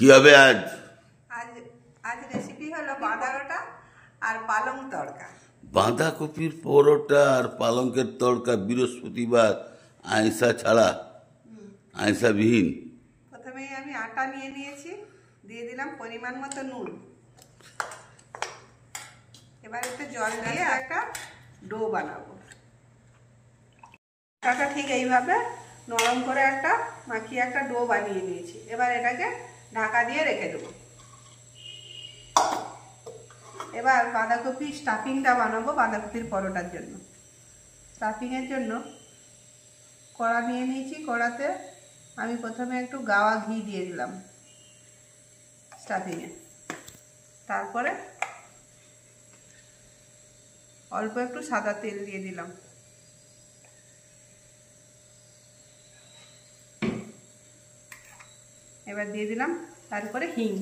কি হবে আজ? আজ আজ রেসিপি হলো বাঁধাকপি আর পালং তড়কা। বাঁধাকপির পরোটা আর পালঙ্কের তড়কা বৃহস্পতিবার আইসা ছাড়া, আইসাবিহীন। প্রথমেই আমি আটা নিয়ে নিয়েছি, দিয়ে দিলাম পরিমাণ মতো নুন। এবার একটু জল দিয়ে একটা ডো বানাবো। আটাটা ঠিক এইভাবে নরম করে একটা মাখিয়ে একটা ডো বানিয়ে নিয়েছি। এবার এটাকে ঢাকা দিয়ে রেখে দেবো। এবার বাঁধাকপি স্টাফিংটা বানাবো বাঁধাকপির পরোটার জন্য। স্টাফিংয়ের জন্য কড়া নিয়ে নিয়েছি। কড়াতে আমি প্রথমে একটু গাওয়া ঘি দিয়ে দিলাম স্টাফিংয়ে। তারপরে অল্প একটু সাদা তেল দিয়ে দিলাম। এবার দিয়ে দিলাম তারপরে হিং।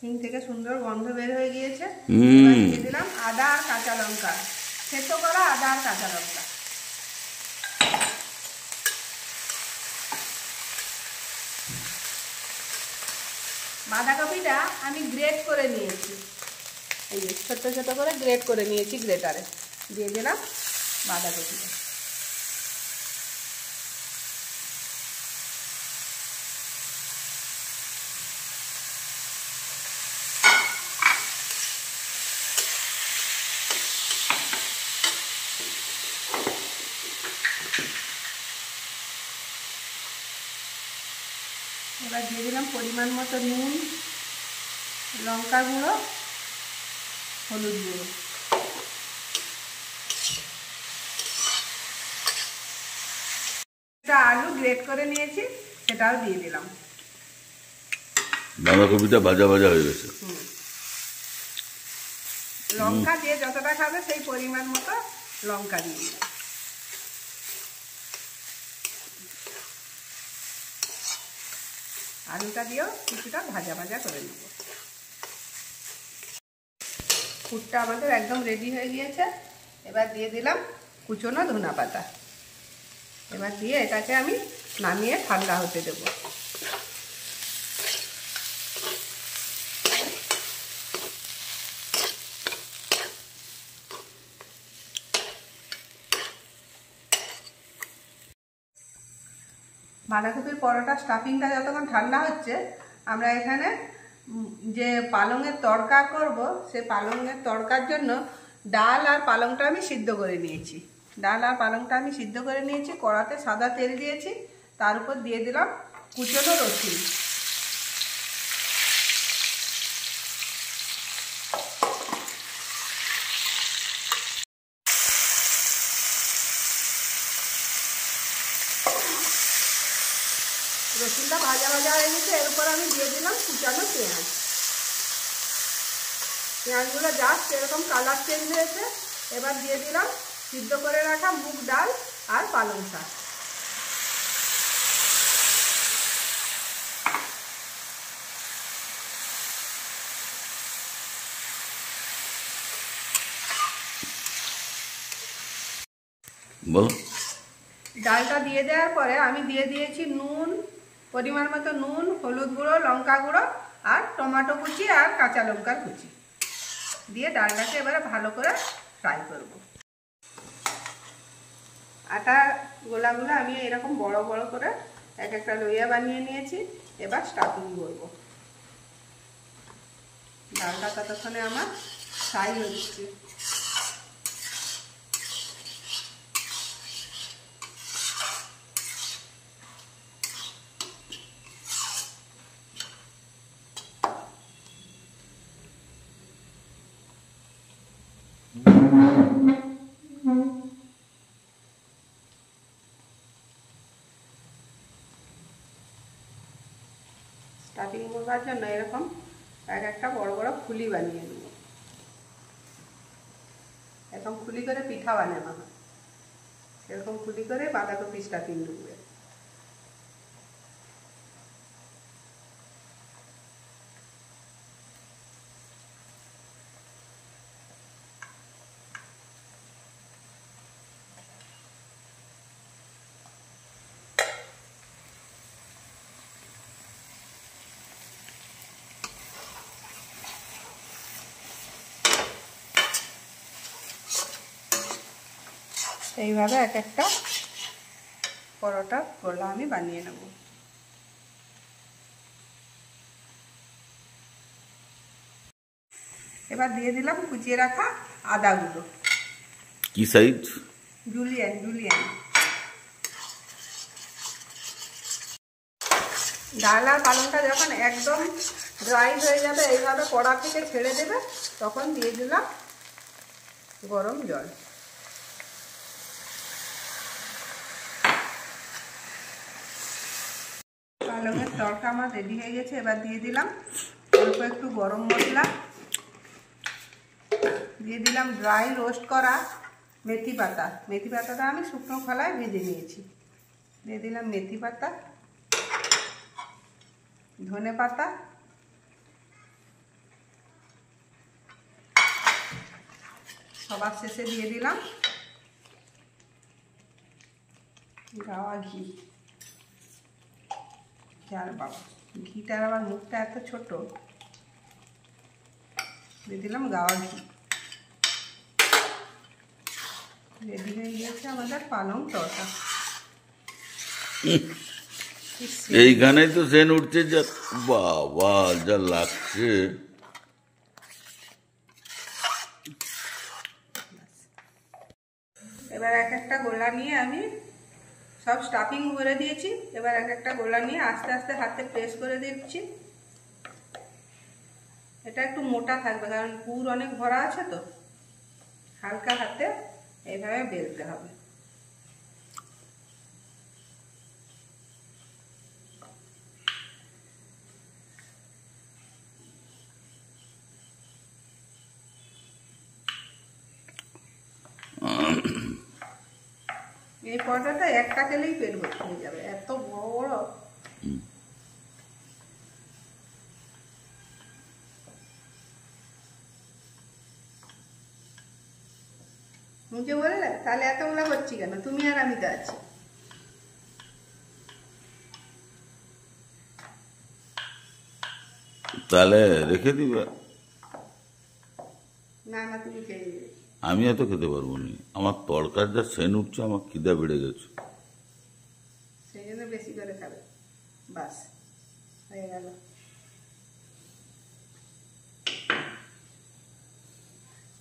হিং থেকে সুন্দর গন্ধ বের হয়ে গিয়েছে। এবার দিয়ে দিলাম আদা আর কাঁচা লঙ্কা, থেতো করা আদা আর কাঁচা লঙ্কা। বাঁধাকপিটা আমি গ্রেট করে নিয়েছি, এই যে ছোট ছোট করে গ্রেট করে নিয়েছি গ্রেটারে। দিয়ে দিলাম বাঁধাকপিটা। এবার দিয়ে দিলাম পরিমাণ মতো নুন, লঙ্কা গুঁড়ো, হলুদ গুঁড়ো। আলু গ্রেট করে নিয়েছি, সেটাও দিয়ে দিলাম। বাঁধাকপিটা ভাজা ভাজা হয়ে গেছে। লঙ্কা দিয়ে যতটা খাবে সেই পরিমাণ মতো লঙ্কা দিয়ে দিলাম। আলুটা দিয়েও কিছুটা ভাজা ভাজা করে নেব। পুরটা আমাদের একদম রেডি হয়ে গিয়েছে। এবার দিয়ে দিলাম কুচনো ধনেপাতা। এবার দিয়ে এটাকে আমি নামিয়ে ঠান্ডা হতে দেব। বাঁধাকপির পরোটা স্টাফিংটা যতক্ষণ ঠান্ডা হচ্ছে, আমরা এখানে যে পালংয়ের তড়কা করব, সে পালংয়ের তড়কার জন্য ডাল আর পালংটা আমি সিদ্ধ করে নিয়েছি। ডাল আর পালংটা আমি সিদ্ধ করে নিয়েছি। কড়াতে সাদা তেল দিয়েছি, তার উপর দিয়ে দিলাম কুচনো রসুন। রসুনটা ভাজা ভাজা হয়ে গেছে। এর উপর আমি দিয়ে দিলাম কুচানো পেঁয়াজ। পেঁয়াজগুলো জাস্ট এরকম কালার চেঞ্জ হয়েছে। এবার দিয়ে দিলাম সিদ্ধ করে রাখা মুগ ডাল আর পালং শাক। ডালটা দিয়ে দেওয়ার পরে আমি দিয়ে দিয়েছি নুন, পরিমাণ মতো নুন, হলুদ গুঁড়ো, লঙ্কা গুঁড়ো আর টমেটো কুচি আর কাঁচা লঙ্কার কুচি দিয়ে ডালটাকে এবারে ভালো করে ফ্রাই করব। আটা গোলাগুলো আমি এরকম বড় বড় করে এক একটা লোয়া বানিয়ে নিয়েছি। এবার স্টাফিং করব। ডালটা ততক্ষণে আমার ফ্রাই হচ্ছে। স্টাফিং করবার জন্য এরকম এক একটা বড় বড় খুলি বানিয়ে নেব। এরকম খুলি করে পিঠা বানানো হয়, এরকম খুলি করে বাঁধাকপি স্টাফিং ঢুকবে। এইভাবে এক একটা পরোটা গোলা আমি বানিয়ে নেব। এবার দিয়ে দিলাম কুচিয়ে রাখা আদাগুলো। কি সাইজ? Julian Julian. ডাল আর পালংটা যখন একদম ড্রাই হয়ে যাবে, এইভাবে কড়া থেকে ছেড়ে দেবে, তখন দিয়ে দিলাম গরম জল। পালংয়ের তরকা আমার রেডি হয়ে গেছে। এবার দিয়ে দিলাম অল্প একটু গরম মশলা, দিয়ে দিলাম ড্রাই রোস্ট করা মেথি পাতা। মেথি পাতাটা আমি শুকনো খোলায় ভেজে নিয়েছি। দিয়ে দিলাম মেথি পাতা, ধনে পাতা, সবার শেষে দিয়ে দিলাম গাওয়া ঘি। আর বাবা, ঘিটার আবার মুখটা এত ছোট। দিয়ে দিলাম গাওয়া ঘি। রেডি হয়ে গিয়েছে আমাদের পালং তরকা। এইখানে তো সেন উঠছে, যা বাবা যা লাগছে। এবার এক একটা গোলা নিয়ে আমি সব স্টাফিং করে দিয়েছি। এবার এক একটা গোলা নিয়ে আস্তে আস্তে হাতে প্রেস করে দিচ্ছি। এটা একটু মোটা থাকবে, কারণ পুর অনেক ভরা আছে তো। হালকা হাতে এইভাবে বেলতে হবে। এই পরোটাটা একটা খেলেই পেট ভর্তি হয়ে যাবে, এত বড় বড়। মুখে বললে তাহলে এতগুলো করছি কেন, তুমি আর আমি তো আছি। তাহলে রেখে দিবে। না না, তুমি খেয়ে দিবে। আমি এত খেতে পারবো না, আমার তরকার যা সেন উঠছে, আমার খিদা বেড়ে গেছে। সেই জন্য বেশি করে খাবে। বাস, হয়ে গেল।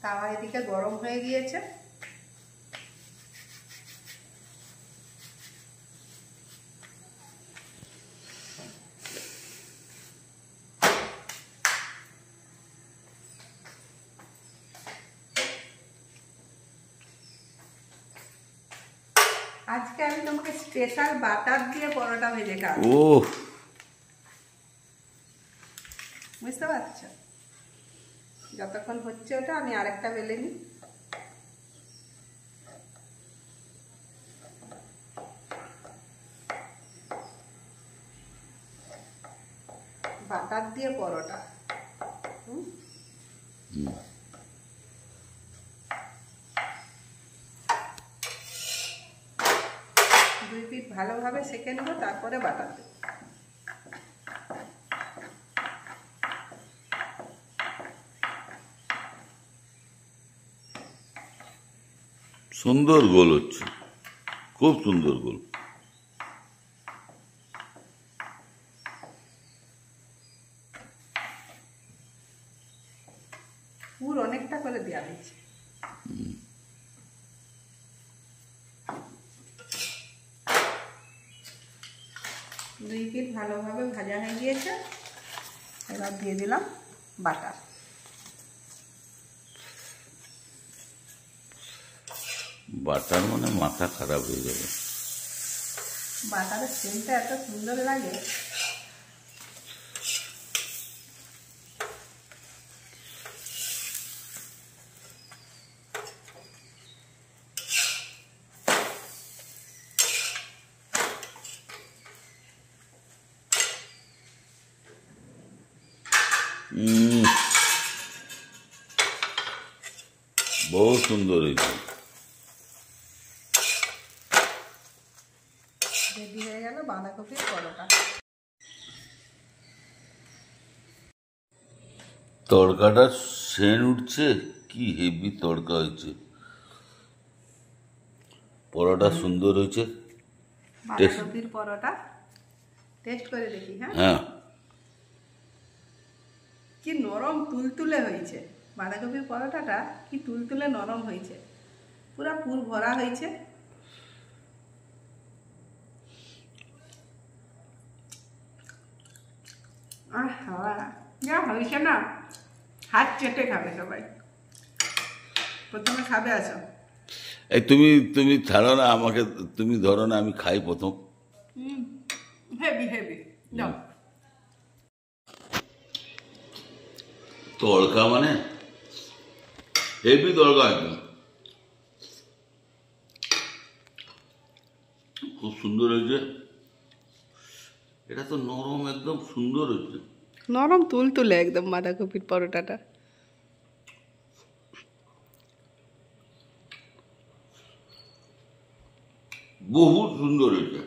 তাওয়া এদিকে গরম হয়ে গিয়েছে। আজকে আমি তোমাকে স্পেশাল বাটার দিয়ে পরোটা ভেজে খাবো। ও, বুঝতে পারছো? যতক্ষণ হচ্ছে ওটা আমি আরেকটা বেলে নিই। বাটার দিয়ে পরোটা। দুই পিঠ ভালোভাবে সেঁকে নেবো, তারপরে বাটার দেবো। সুন্দর গোল হচ্ছে, খুব সুন্দর গোল। পুর অনেকটা করে দেওয়া হয়েছে। দুই পিঠ ভালোভাবে ভাজা হয়ে গিয়েছে। এবার দিয়ে দিলাম বাটার। বাটার মানে মাথা খারাপ হয়ে যাবে। বাটারের সেন্টটা এত সুন্দর লাগে। বহু সুন্দর হয়েছে। রেডি হয়ে গেল বাঁধাকপির পরোটা। তড়কাটা সেন উঠছে, কি হেভি তড়কা হয়েছে। পরোটা সুন্দর হয়েছে। বাঁধাকপির পরোটা টেস্ট করে দেখি। হ্যাঁ, হ্যাঁ, কি নরম তুলতুলে হয়েছে বাঁধাকপির পরোটাটা, কি তুলতুলে নরম হয়েছে, পুরা পুর ভরা হয়েছে। আহা, যা হয়েছে না, হাত চেটে খাবে সবাই। প্রথমে খাবে আসো। এই তুমি তুমি ছাড়ো না আমাকে, তুমি ধরো না, আমি খাই প্রথম। হেভি হেভি যাও। তড়কা মানে হেভি তড়কা একদম, খুব সুন্দর হয়েছে। এটা তো নরম, একদম সুন্দর হয়েছে। নরম তুলতুলে একদম বাঁধাকপির পরোটাটা। বহুত সুন্দর হয়েছে।